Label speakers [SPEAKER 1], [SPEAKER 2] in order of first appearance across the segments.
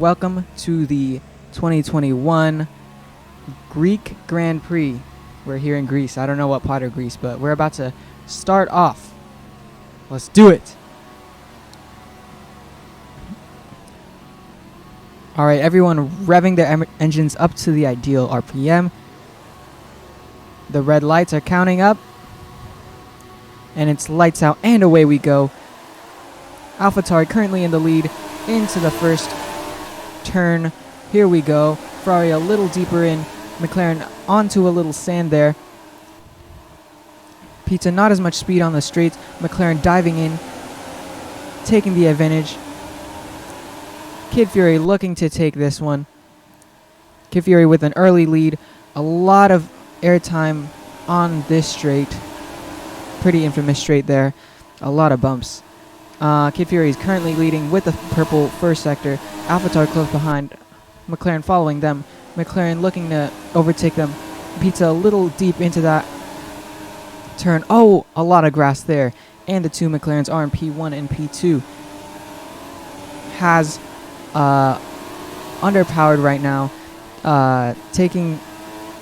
[SPEAKER 1] Welcome to the 2021 Greek Grand Prix. We're here in Greece. I don't know what part of Greece, but we're about to start off. Let's do it. All right, everyone revving their engines up to the ideal RPM. The red lights are counting up. And it's lights out and away we go. AlphaTauri currently in the lead into the first turn. Here we go. Ferrari a little deeper in. McLaren onto a little sand there. Pizza not as much speed on the straights. McLaren diving in, taking the advantage. Kid Fury looking to take this one. Kid Fury with an early lead. A lot of airtime on this straight. Pretty infamous straight there. A lot of bumps. Kid Fury is currently leading with the purple first sector. AlphaTauri close behind. McLaren following them. McLaren looking to overtake them. Pizza a little deep into that turn. Oh, a lot of grass there. And the two McLarens are in P1 and P2. Has underpowered right now. Taking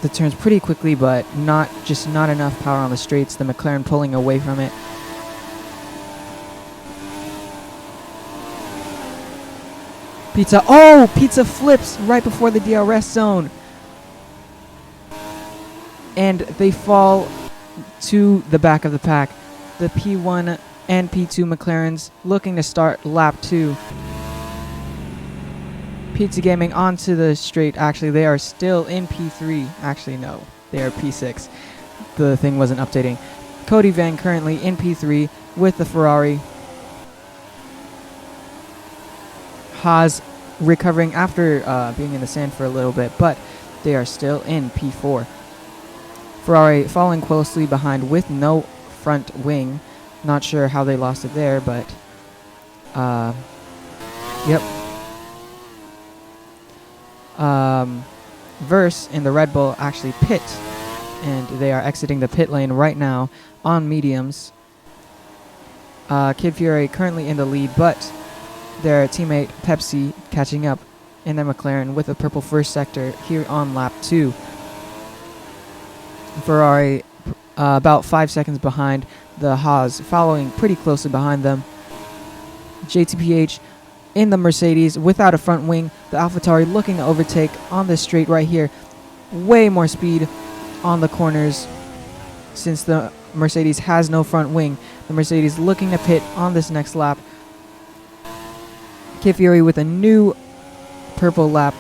[SPEAKER 1] the turns pretty quickly, but not enough power on the straights. The McLaren pulling away from it. Pizza flips right before the DRS zone. And they fall to the back of the pack. The P1 and P2 McLarens looking to start lap 2. Pizza Gaming onto the straight. Actually, they are still in P3. Actually, no. They are P6. The thing wasn't updating. Cody Van currently in P3 with the Ferrari. Haas recovering after being in the sand for a little bit, but they are still in P4. Ferrari following closely behind with no front wing. Not sure how they lost it there, but yep. Verse in the Red Bull actually pit, and they are exiting the pit lane right now on mediums. Kid Fury currently in the lead, but their teammate Pepsi catching up in the McLaren with a purple first sector here on lap 2. Ferrari about 5 seconds behind. The Haas following pretty closely behind them. JTPH in the Mercedes without a front wing. The AlphaTauri looking to overtake on this straight right here. Way more speed on the corners since the Mercedes has no front wing. The Mercedes looking to pit on this next lap. Kid Fury with a new purple lap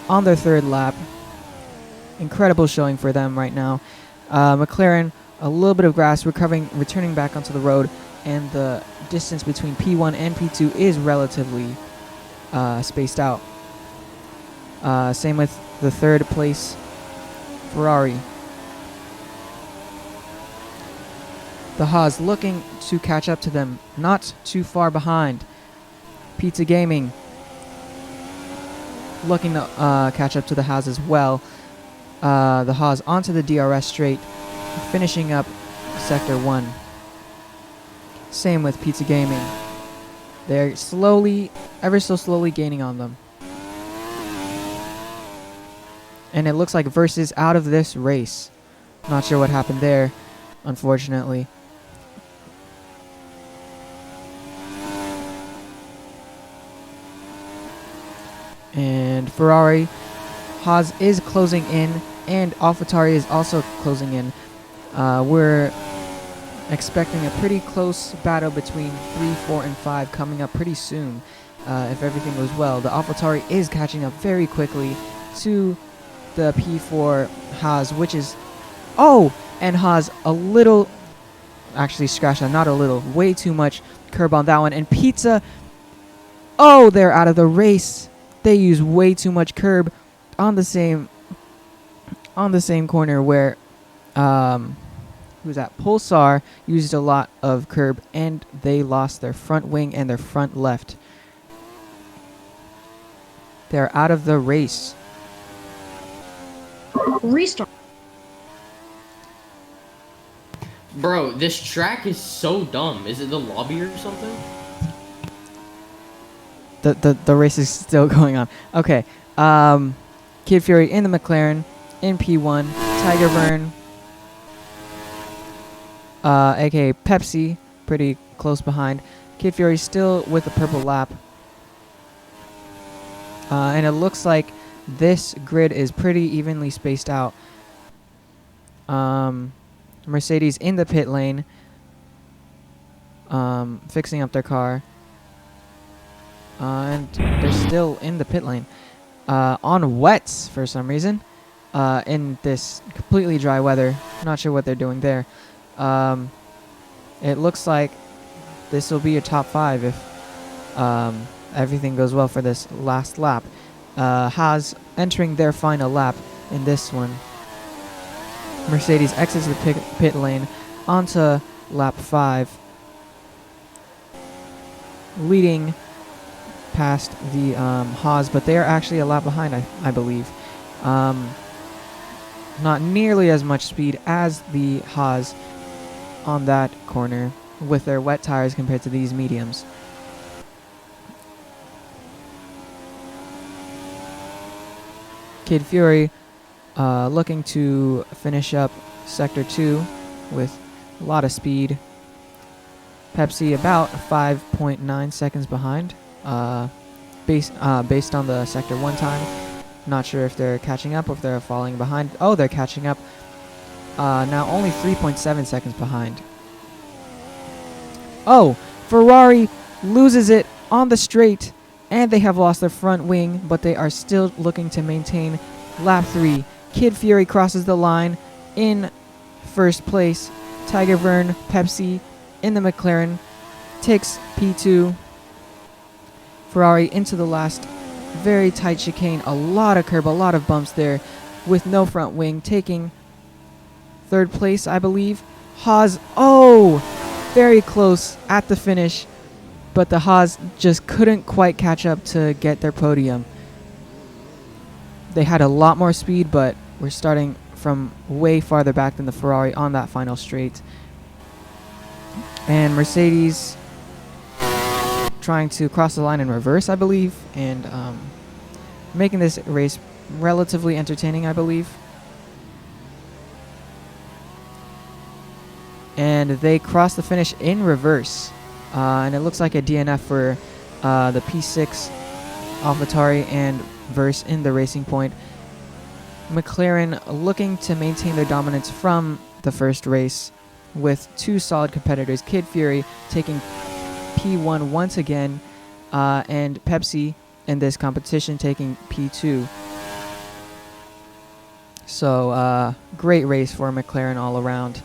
[SPEAKER 1] on their third lap. Incredible showing for them right now. McLaren, a little bit of grass, returning back onto the road, and the distance between P1 and P2 is relatively spaced out. Same with the third place Ferrari. The Haas looking to catch up to them, not too far behind. Pizza Gaming looking to catch up to the Haas as well. The Haas onto the DRS straight, finishing up Sector 1. Same with Pizza Gaming. They're ever so slowly gaining on them. And it looks like Verse is out of this race. Not sure what happened there, unfortunately. And Ferrari, Haas is closing in, and AlphaTauri is also closing in. We're expecting a pretty close battle between 3, 4, and 5 coming up pretty soon, if everything goes well. The AlphaTauri is catching up very quickly to the P4 Haas, which is... Oh! And Haas a little... Actually, scratch that. Not a little. Way too much curb on that one. And Pizza... Oh! They're out of the race. They use way too much curb on the same corner where who's that? Pulsar used a lot of curb, and they lost their front wing and their front left. They're out of the race.
[SPEAKER 2] Restart.
[SPEAKER 3] Bro, this track is so dumb. Is it the lobby or something?
[SPEAKER 1] The race is still going on. Okay. Kid Fury in the McLaren in P1. TIGERVERN, aka Pepsi, pretty close behind. Kid Fury still with the purple lap. And it looks like this grid is pretty evenly spaced out. Mercedes in the pit lane, fixing up their car. And they're still in the pit lane. On wets for some reason. In this completely dry weather. Not sure what they're doing there. It looks like this will be a top 5 if everything goes well for this last lap. Haas entering their final lap in this one. Mercedes exits the pit lane onto lap 5, leading past the Haas, but they are actually a lap behind, I believe. Not nearly as much speed as the Haas on that corner with their wet tires compared to these mediums. Kid Fury looking to finish up Sector 2 with a lot of speed. Pepsi about 5.9 seconds behind, based on the Sector 1 time. Not sure if they're catching up or if they're falling behind. Oh, they're catching up. Now only 3.7 seconds behind. Oh, Ferrari loses it on the straight, and they have lost their front wing, but they are still looking to maintain lap 3. Kid Fury crosses the line in first place. TIGERVERN, Pepsi in the McLaren takes P2. Ferrari into the last very tight chicane, a lot of curb, a lot of bumps there with no front wing, taking third place, I believe. Haas, oh, very close at the finish, but the Haas just couldn't quite catch up to get their podium. They had a lot more speed, but we're starting from way farther back than the Ferrari on that final straight. And Mercedes trying to cross the line in reverse, I believe, and making this race relatively entertaining, I believe. And they cross the finish in reverse. And it looks like a DNF for the P6 AlphaTauri and Verse in the Racing Point. McLaren looking to maintain their dominance from the first race with two solid competitors. Kid Fury taking P1 once again, and Pepsi in this competition taking P2. So great race for McLaren all around.